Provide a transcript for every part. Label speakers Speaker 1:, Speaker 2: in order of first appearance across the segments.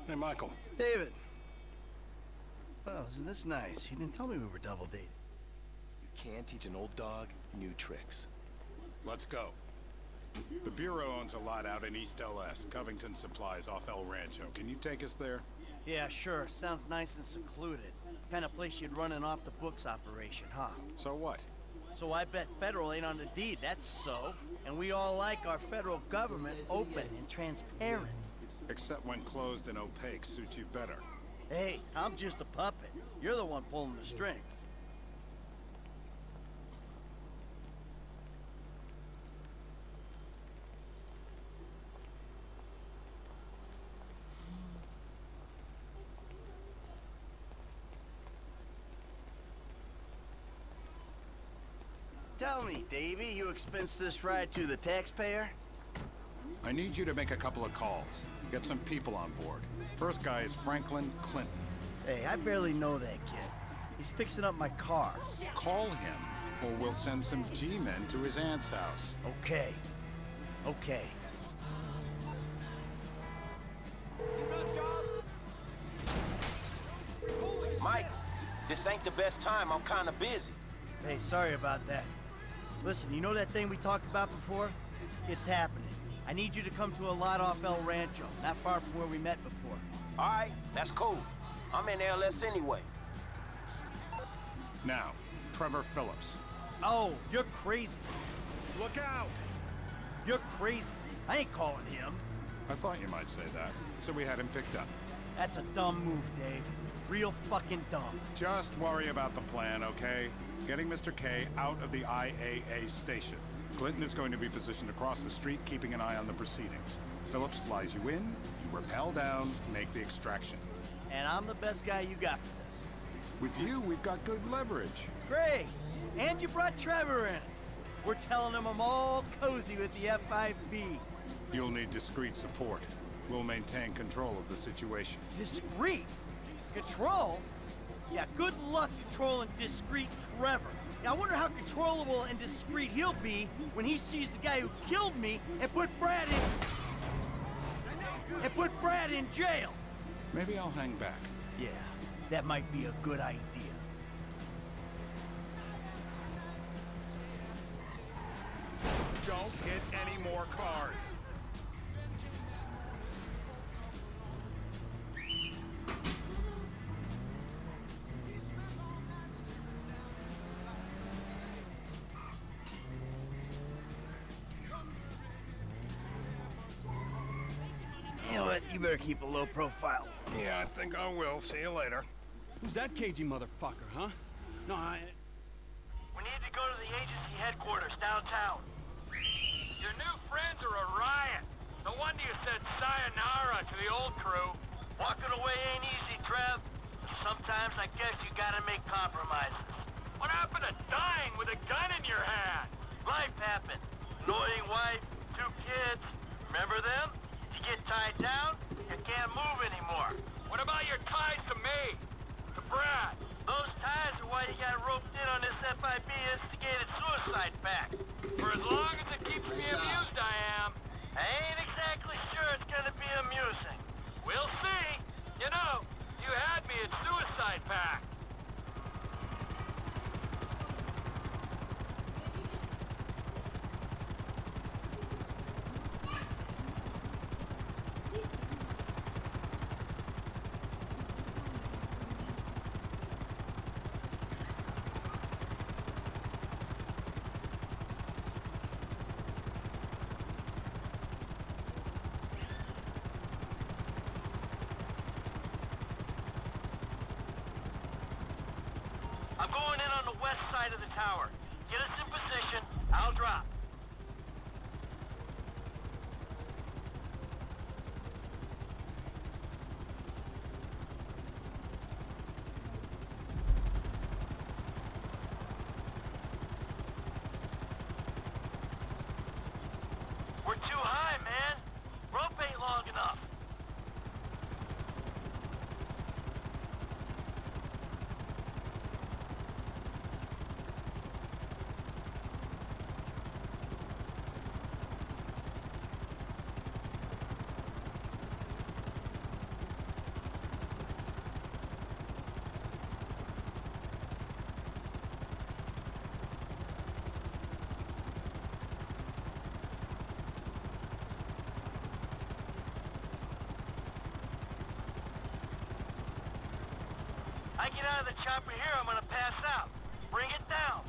Speaker 1: Hey, Michael.
Speaker 2: David. Well, isn't this nice? You didn't tell me we were double dating.
Speaker 3: You can't teach an old dog new tricks.
Speaker 1: Let's go. The Bureau owns a lot out in East LS, Covington Supplies off El Rancho. Can you take us there?
Speaker 2: Yeah, sure. Sounds nice and secluded. Kind of place you'd run an off-the-books operation, huh?
Speaker 1: So what?
Speaker 2: So I bet federal ain't on the deed, that's so. And we all like our federal government open and transparent.
Speaker 1: Except when closed and opaque suits you better.
Speaker 2: Hey, I'm just a puppet. You're the one pulling the strings. Tell me, Davy, you expense this ride to the taxpayer?
Speaker 1: I need you to make a couple of calls. Get some people on board. First guy is Franklin Clinton.
Speaker 2: Hey, I barely know that kid. He's fixing up my car.
Speaker 1: Call him, or we'll send some G-men to his aunt's house.
Speaker 2: Okay. Okay.
Speaker 4: Mike, this ain't the best time. I'm kind of busy.
Speaker 2: Hey, sorry about that. Listen, you know that thing we talked about before? It's happening. I need you to come to a lot off El Rancho, not far from where we met before.
Speaker 4: All right, that's cool. I'm in LS anyway.
Speaker 1: Now, Trevor Phillips.
Speaker 2: Oh, you're crazy.
Speaker 1: Look out!
Speaker 2: You're crazy. I ain't calling him.
Speaker 1: I thought you might say that, so we had him picked up.
Speaker 2: That's a dumb move, Dave. Real fucking dumb.
Speaker 1: Just worry about the plan, okay? Getting Mr. K out of the IAA station. Clinton is going to be positioned across the street, keeping an eye on the proceedings. Phillips flies you in, you rappel down, make the extraction.
Speaker 2: And I'm the best guy you got for this.
Speaker 1: With you, we've got good leverage.
Speaker 2: Great. And you brought Trevor in. We're telling him I'm all cozy with the FIB.
Speaker 1: You'll need discreet support. We'll maintain control of the situation.
Speaker 2: Discreet? Control? Yeah, good luck controlling discreet Trevor. Now, I wonder how controllable and discreet he'll be when he sees the guy who killed me and put Brad in jail.
Speaker 1: Maybe I'll hang back.
Speaker 2: Yeah, that might be a good idea.
Speaker 1: Don't hit any more cars.
Speaker 2: You know what? You better keep a low profile.
Speaker 1: Yeah, I think I will. See you later.
Speaker 5: Who's that cagey motherfucker, huh? No,
Speaker 2: We need to go to the agency headquarters downtown.
Speaker 6: Your new friends are a riot. No wonder you said sayonara to the old crew.
Speaker 2: Walking away ain't easy, Trev. Sometimes I guess you gotta make compromises.
Speaker 6: What happened to dying with a gun in your hand?
Speaker 2: Life happened. Annoying wife, 2 kids. Remember them? You get tied down, you can't move anymore.
Speaker 6: What about your ties to me? To Brad?
Speaker 2: Those ties are why you got roped in on this FIB instigated suicide pact.
Speaker 6: For as long as it keeps me amused, I am.
Speaker 2: I ain't exactly sure it's gonna be amusing.
Speaker 6: We'll see. You know, you had me at suicide pact.
Speaker 2: I'm going in on the west side of the tower. Get us in position, I'll drop. We're too high, man. Rope ain't long enough. I get out of the chopper here, I'm gonna pass out. Bring it down.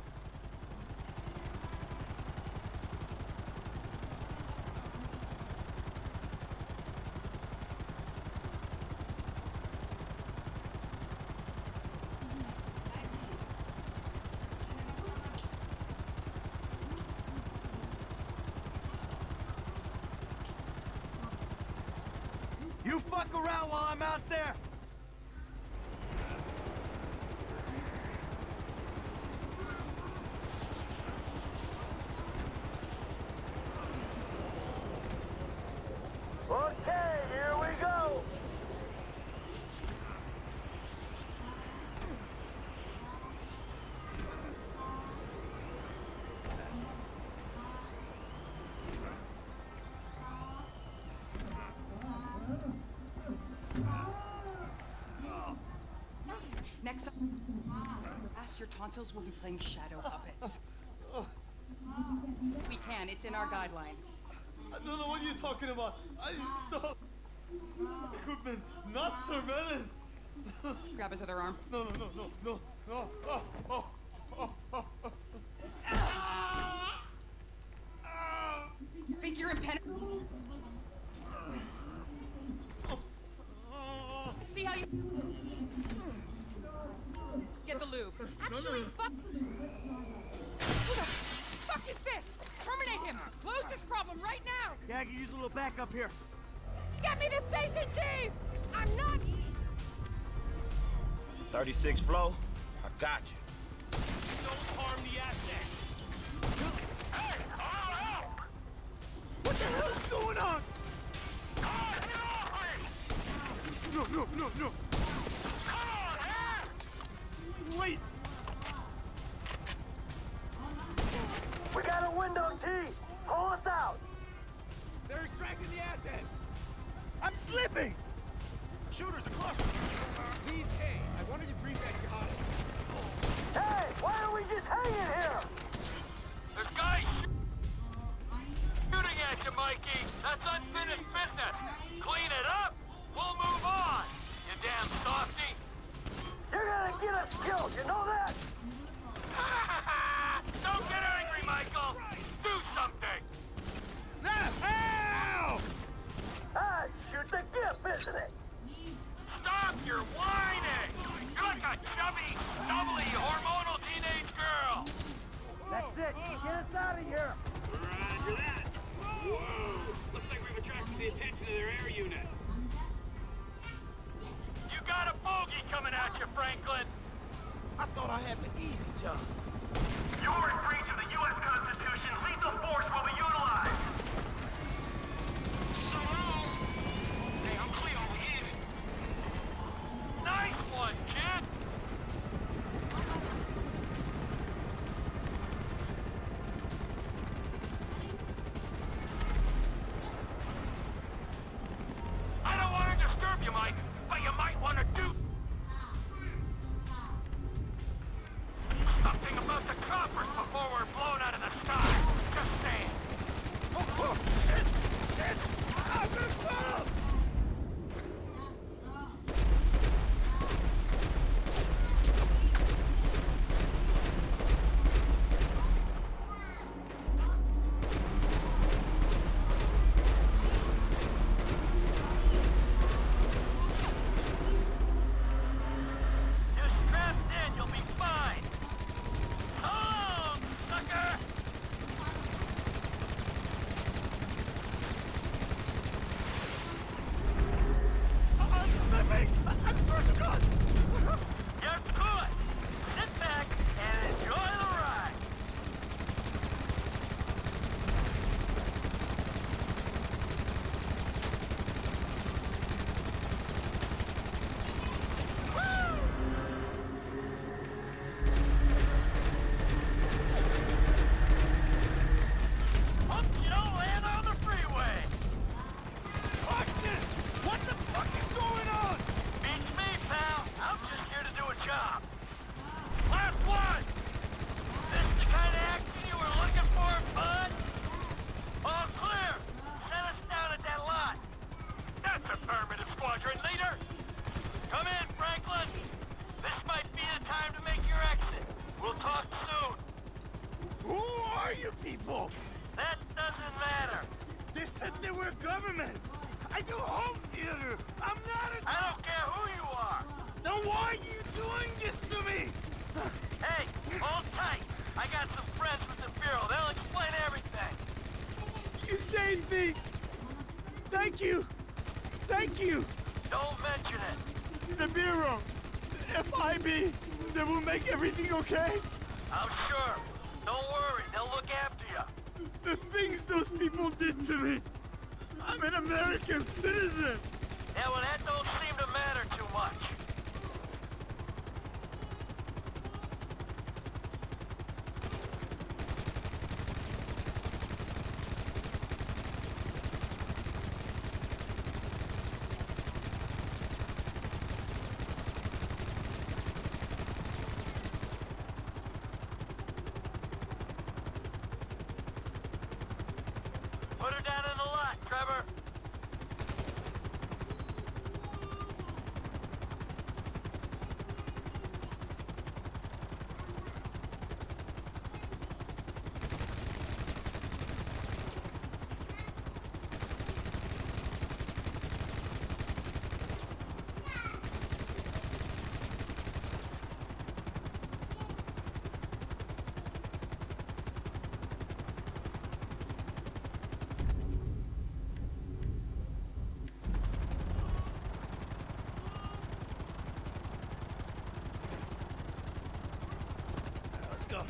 Speaker 2: You fuck around while I'm out there. Okay, here we go.
Speaker 7: Next up, your tonsils will be playing shadow puppets. We can, it's in our guidelines.
Speaker 8: I don't know what you're talking about. I stop. Equipment, not surveillance.
Speaker 7: Grab his other arm.
Speaker 8: No.
Speaker 7: Think you're impenetrable? See how you... Get the lube. Actually, fuck... Who the fuck is this? Terminate him! Close this problem right now!
Speaker 2: Yeah, I can use a little backup here.
Speaker 7: Get me the station chief! I'm not...
Speaker 4: 36 Flo, I got you.
Speaker 5: Don't harm the asset.
Speaker 6: Hey, all help!
Speaker 2: What the hell is going on?
Speaker 6: Oh, get off me!
Speaker 2: No.
Speaker 6: Come on, man!
Speaker 2: Wait.
Speaker 9: We got a window, T! Pull us out!
Speaker 2: They're extracting the asset. I'm slipping. Shooters across. Lead A. I wanted to bring back jihadi.
Speaker 9: Hey, why are we just hanging here?
Speaker 6: There's guys shooting at you, Mikey. That's unfinished business. Clean it up. We'll move on. You damn softy.
Speaker 9: You're gonna get us killed, you know that?
Speaker 6: Don't get angry, Michael. Do something.
Speaker 2: Help!
Speaker 9: Ah, shoot the gift, isn't it?
Speaker 6: Stop your whining. You're like a chubby, stubbly, hormonal teenage girl.
Speaker 9: That's it. Get us out of here.
Speaker 5: Roger that. Looks like we've attracted the attention of their air unit.
Speaker 6: You got a bogey coming at you, Franklin.
Speaker 2: I thought I had the easy job.
Speaker 9: You're in breach of the U.S. Constitution. Lethal force will be utilized.
Speaker 6: So long. Hey, I'm clear over here. Nice one, kid. I don't want to disturb you, Mike, but you might want to do something about the coppers before we're
Speaker 2: people?
Speaker 6: That doesn't matter.
Speaker 2: They said they were government. I do home theater. I'm not a...
Speaker 6: I don't care who you are.
Speaker 2: Then why are you doing this to me?
Speaker 6: Hey, hold tight. I got some friends with the Bureau. They'll explain everything.
Speaker 2: You saved me. Thank you. Thank you.
Speaker 6: Don't mention it.
Speaker 2: The Bureau. The FIB. They will make everything okay?
Speaker 6: I'm sure. Don't worry. They'll look after you.
Speaker 2: The things those people did to me. I'm an American citizen.
Speaker 6: Yeah, well, that don't seem to matter too much. Put her down in the lot, Trevor.
Speaker 2: Let's go.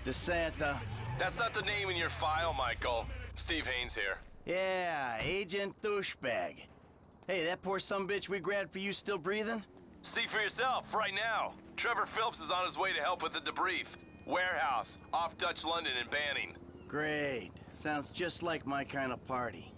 Speaker 3: DeSanta.
Speaker 4: That's not the name in your file, Michael. Steve Haynes here.
Speaker 3: Yeah, Agent Douchebag. Hey, that poor sumbitch we grabbed for you still breathing?
Speaker 4: See for yourself, right now. Trevor Phillips is on his way to help with the debrief. Warehouse, off Dutch London and Banning.
Speaker 3: Great. Sounds just like my kind of party.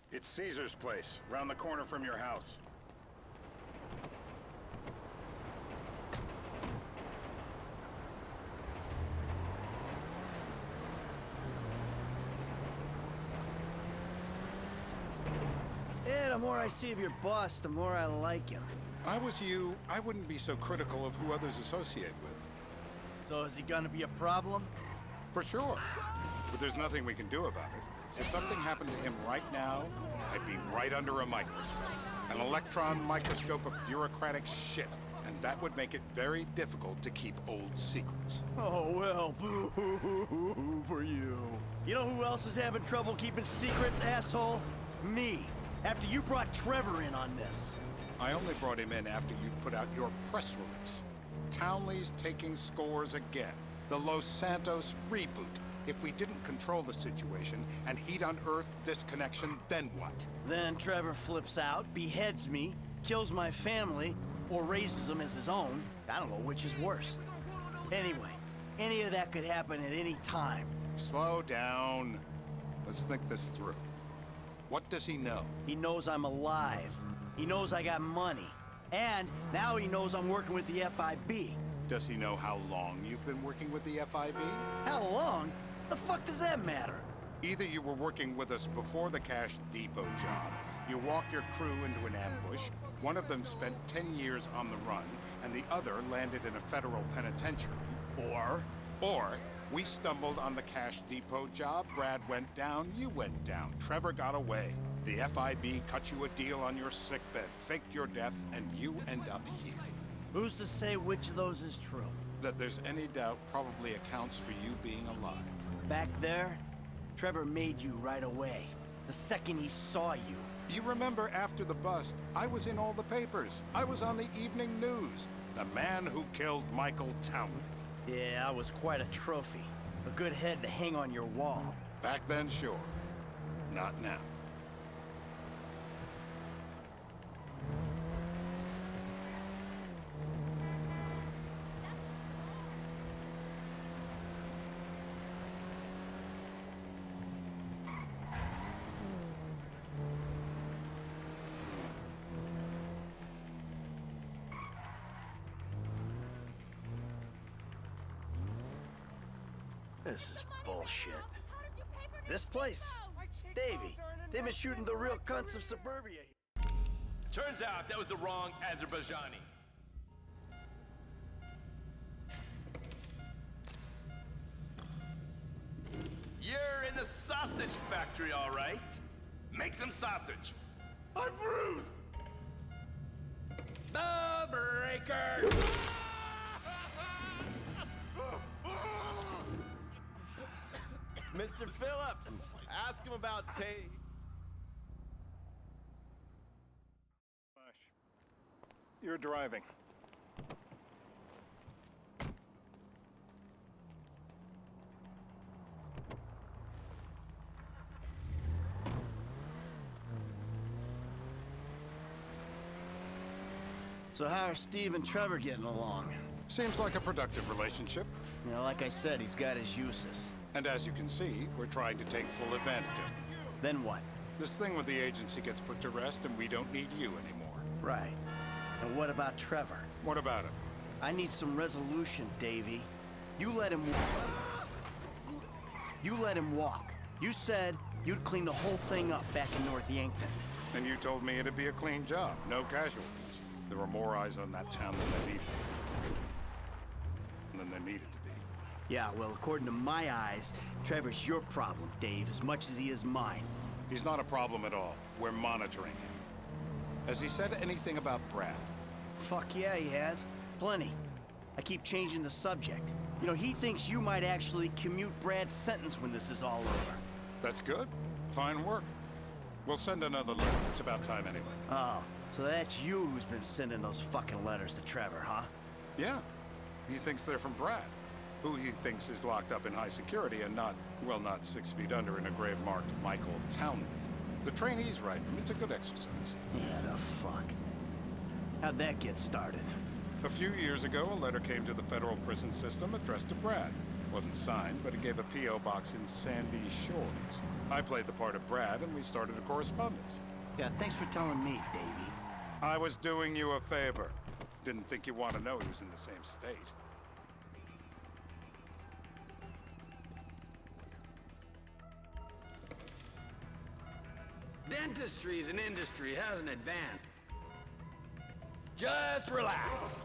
Speaker 1: It's Caesar's place, round the corner from your house.
Speaker 3: Yeah, the more I see of your boss, the more I like him.
Speaker 1: I was you, I wouldn't be so critical of who others associate with.
Speaker 2: So is he gonna be a problem?
Speaker 1: For sure. But there's nothing we can do about it. If something happened to him right now, I'd be right under a microscope. An electron microscope of bureaucratic shit. And that would make it very difficult to keep old secrets.
Speaker 2: Oh, well, boo-hoo-hoo-hoo for you. You know who else is having trouble keeping secrets, asshole? Me. After you brought Trevor in on this.
Speaker 1: I only brought him in after you put out your press release. Townley's taking scores again. The Los Santos reboot. If we didn't control the situation and he'd unearthed this connection, then what?
Speaker 2: Then Trevor flips out, beheads me, kills my family, or raises them as his own. I don't know which is worse. Anyway, any of that could happen at any time.
Speaker 1: Slow down. Let's think this through. What does he know?
Speaker 2: He knows I'm alive. He knows I got money. And now he knows I'm working with the FIB.
Speaker 1: Does he know how long you've been working with the FIB?
Speaker 2: How long? The fuck does that matter?
Speaker 1: Either you were working with us before the Cash Depot job, you walked your crew into an ambush, one of them spent 10 years on the run, and the other landed in a federal penitentiary. Or We stumbled on the cash depot job. Brad went down, you went down. Trevor got away. The FIB cut you a deal on your sickbed, faked your death, and you end up here.
Speaker 3: Who's to say which of those is true?
Speaker 1: That there's any doubt probably accounts for you being alive.
Speaker 3: Back there, Trevor made you right away. The second he saw you.
Speaker 1: You remember after the bust, I was in all the papers. I was on the evening news. The man who killed Michael Townley.
Speaker 3: Yeah, I was quite a trophy. A good head to hang on your wall.
Speaker 1: Back then, sure. Not now.
Speaker 3: This is bullshit. This place? Davey, they've been shooting the real cunts of suburbia.
Speaker 4: Turns out that was the wrong Azerbaijani. You're in the sausage factory, all right? Make some sausage. I'm rude. The breaker.
Speaker 3: Mr. Phillips, ask him about Tate.
Speaker 1: You're driving.
Speaker 3: So how are Steve and Trevor getting along?
Speaker 1: Seems like a productive relationship.
Speaker 3: You know, like I said, he's got his uses.
Speaker 1: And as you can see, we're trying to take full advantage of it.
Speaker 3: Then what?
Speaker 1: This thing with the agency gets put to rest and we don't need you anymore.
Speaker 3: Right. And what about Trevor?
Speaker 1: What about him?
Speaker 3: I need some resolution, Davey. You let him walk. You let him walk. You said you'd clean the whole thing up back in North Yankton.
Speaker 1: And you told me it'd be a clean job, no casualties. There were more eyes on that town than there needed to be.
Speaker 3: Yeah, well, according to my eyes, Trevor's your problem, Dave, as much as he is mine.
Speaker 1: He's not a problem at all. We're monitoring him. Has he said anything about Brad?
Speaker 3: Fuck yeah, he has. Plenty. I keep changing the subject. You know, he thinks you might actually commute Brad's sentence when this is all over.
Speaker 1: That's good. Fine work. We'll send another letter. It's about time anyway.
Speaker 3: Oh, so that's you who's been sending those fucking letters to Trevor, huh?
Speaker 1: Yeah. He thinks they're from Brad, who he thinks is locked up in high security and not 6 feet under in a grave marked Michael Townley. The trainees write them. It's a good exercise.
Speaker 3: Yeah, the fuck. How'd that get started?
Speaker 1: A few years ago, a letter came to the federal prison system addressed to Brad. Wasn't signed, but it gave a P.O. box in Sandy Shores. I played the part of Brad, and we started a correspondence.
Speaker 3: Yeah, thanks for telling me, Davey.
Speaker 1: I was doing you a favor. Didn't think you want to know he was in the same state.
Speaker 6: Dentistry's an industry, hasn't advanced. Just relax.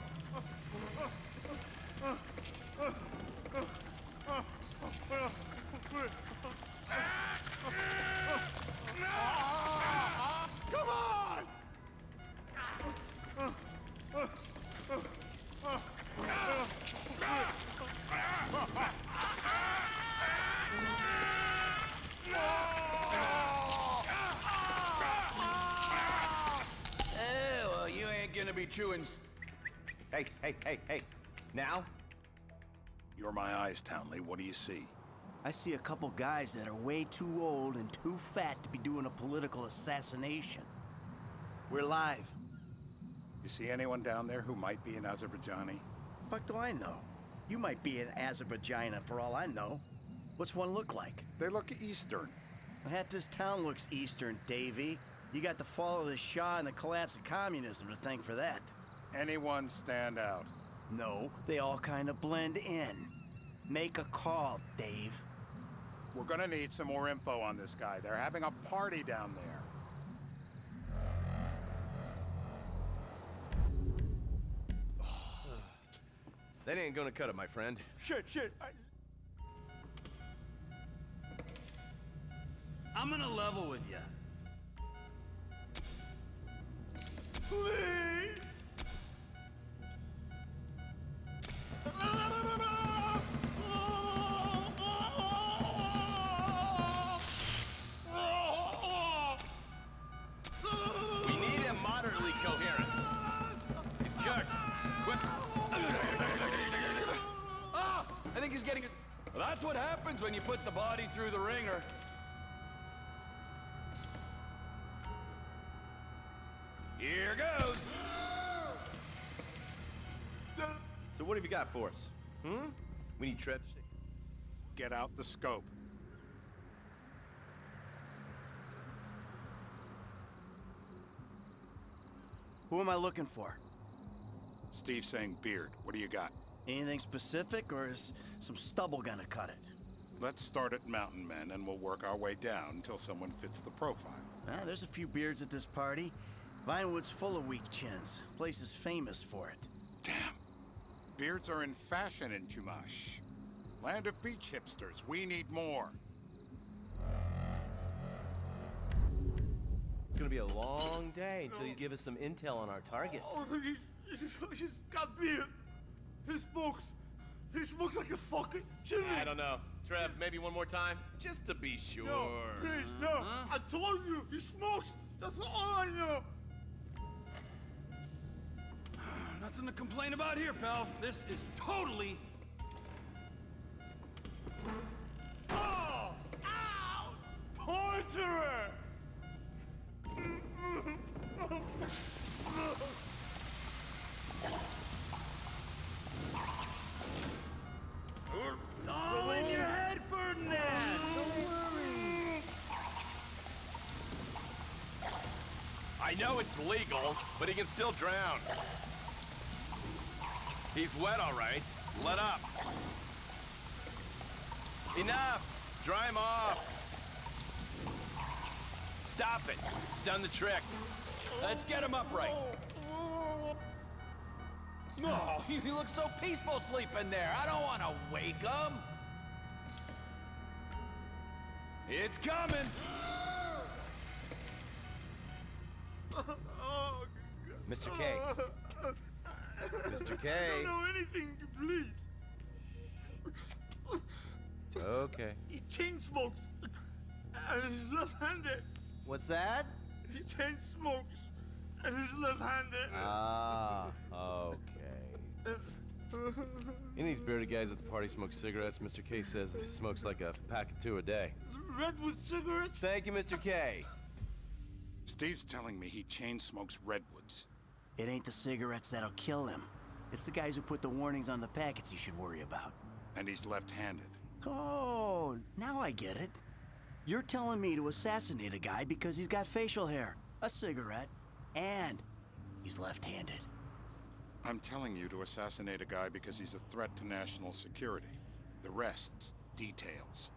Speaker 1: Come on!
Speaker 6: Well, you ain't gonna be chewing.
Speaker 2: Hey. Now?
Speaker 1: You're my eyes, Townley. What do you see?
Speaker 3: I see a couple guys that are way too old and too fat to be doing a political assassination. We're live.
Speaker 1: You see anyone down there who might be an Azerbaijani?
Speaker 3: Fuck do I know? You might be an Azerbaijani for all I know. What's one look like?
Speaker 1: They look Eastern.
Speaker 3: Half this town looks Eastern, Davey. You got the fall of the Shah and the collapse of communism to thank for that.
Speaker 1: Anyone stand out?
Speaker 3: No, they all kind of blend in. Make a call, Dave.
Speaker 1: We're gonna need some more info on this guy. They're having a party down there.
Speaker 4: That ain't gonna cut it, my friend.
Speaker 2: Shit.
Speaker 10: I'm gonna level with you.
Speaker 8: Please!
Speaker 4: We need him moderately coherent. He's cooked. Quick.
Speaker 10: Ah! I think he's getting his... Well, that's what happens when you put the body through the ringer. Here goes.
Speaker 4: So what have you got for us? We need Trev.
Speaker 1: Get out the scope.
Speaker 3: Who am I looking for?
Speaker 1: Steve's saying beard. What do you got?
Speaker 3: Anything specific, or is some stubble gonna cut it?
Speaker 1: Let's start at Mountain Men, and we'll work our way down until someone fits the profile.
Speaker 3: There's a few beards at this party. Vinewood's full of weak chins. Place is famous for it.
Speaker 1: Damn. Beards are in fashion in Chumash. Land of beach hipsters. We need more.
Speaker 4: It's gonna be a long day until you give us some intel on our target.
Speaker 8: Oh, he's got beard. He smokes like a fucking chimney.
Speaker 4: I don't know. Trev, maybe one more time? Just to be sure.
Speaker 8: No, please, no. I told you, he smokes. That's all I know.
Speaker 10: Nothing to complain about here, pal. This is totally...
Speaker 8: Oh! Ow! Torturer!
Speaker 10: It's all in your head, Ferdinand! Don't worry.
Speaker 4: I know it's legal, but he can still drown. He's wet, all right. Let up. Enough! Dry him off. Stop it. It's done the trick.
Speaker 10: Let's get him upright. No, he looks so peaceful sleeping there. I don't want to wake him. It's coming.
Speaker 4: Mr. K. Mr. K.
Speaker 8: I don't know anything, please.
Speaker 4: It's okay.
Speaker 8: He chain smokes. And he's left-handed.
Speaker 3: What's that?
Speaker 8: He chain smokes. And he's left-handed.
Speaker 4: Ah, okay. Any of these bearded guys at the party smoke cigarettes. Mr. K says he smokes like a pack of 2 a day.
Speaker 8: Redwood cigarettes?
Speaker 4: Thank you, Mr. K.
Speaker 1: Steve's telling me he chain smokes redwoods.
Speaker 3: It ain't the cigarettes that'll kill him. It's the guys who put the warnings on the packets you should worry about.
Speaker 1: And he's left-handed.
Speaker 3: Oh, now I get it. You're telling me to assassinate a guy because he's got facial hair, a cigarette, and he's left-handed.
Speaker 1: I'm telling you to assassinate a guy because he's a threat to national security. The rest's details.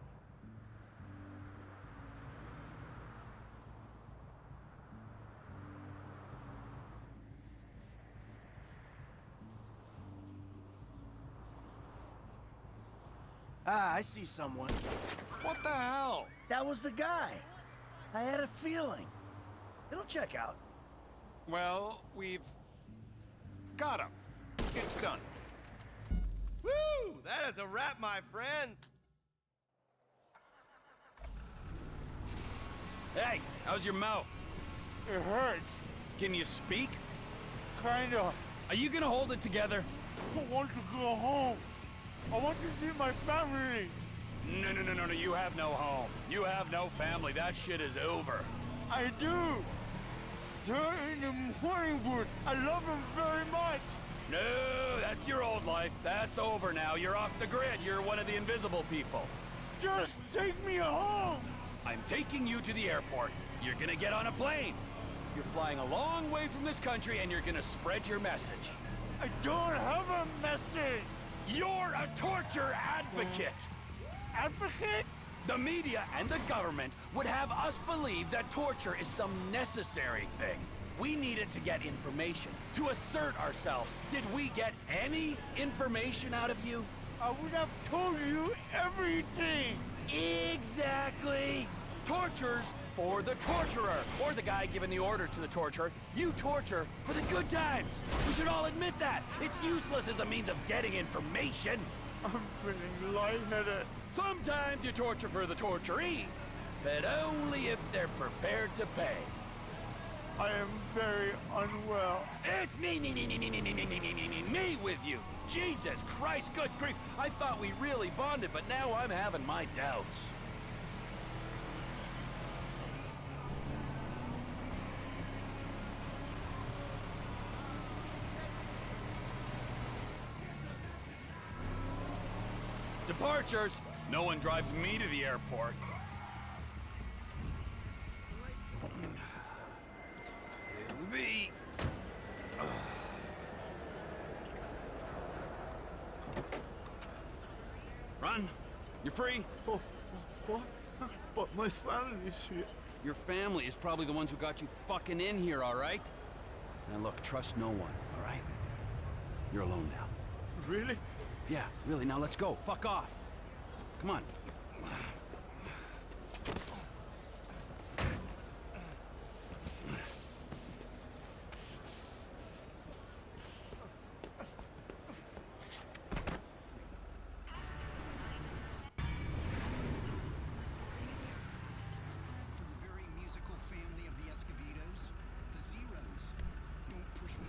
Speaker 3: Ah, I see someone.
Speaker 1: What the hell?
Speaker 3: That was the guy. I had a feeling. It'll check out.
Speaker 1: Well, we've got him. It's done.
Speaker 4: Woo! That is a wrap, my friends.
Speaker 10: Hey, how's your mouth?
Speaker 8: It hurts.
Speaker 10: Can you speak?
Speaker 8: Kinda.
Speaker 10: Are you gonna hold it together?
Speaker 8: I want to go home. I want to see my family.
Speaker 10: No, you have no home. You have no family. That shit is over.
Speaker 8: I do. They're in the Morningwood. I love them very much.
Speaker 10: No, that's your old life. That's over now. You're off the grid. You're one of the invisible people.
Speaker 8: Just take me home.
Speaker 10: I'm taking you to the airport. You're gonna get on a plane. You're flying a long way from this country and you're gonna spread your message.
Speaker 8: I don't have a message.
Speaker 10: You're a torture advocate.
Speaker 8: Advocate?
Speaker 10: The media and the government would have us believe that torture is some necessary thing. We needed to get information, to assert ourselves. Did we get any information out of you?
Speaker 8: I would have told you everything.
Speaker 10: Exactly. tortures for the torturer, or the guy giving the orders to the torturer. You torture for the good times. We should all admit that. It's useless as a means of getting information.
Speaker 2: I'm feeling lightheaded.
Speaker 10: Sometimes you torture for the torturee, but only if they're prepared to pay.
Speaker 2: I am very unwell.
Speaker 10: It's me with you. Jesus Christ, good grief. I thought we really bonded, but now I'm having my doubts. Departures. No one drives me to the airport. Here we be. Run. You're free.
Speaker 2: Oh, what? But my family's here.
Speaker 10: Your family is probably the ones who got you fucking in here, all right? Now look, trust no one, all right? You're alone now.
Speaker 2: Really?
Speaker 10: Yeah, really. Now let's go. Fuck off. Come on.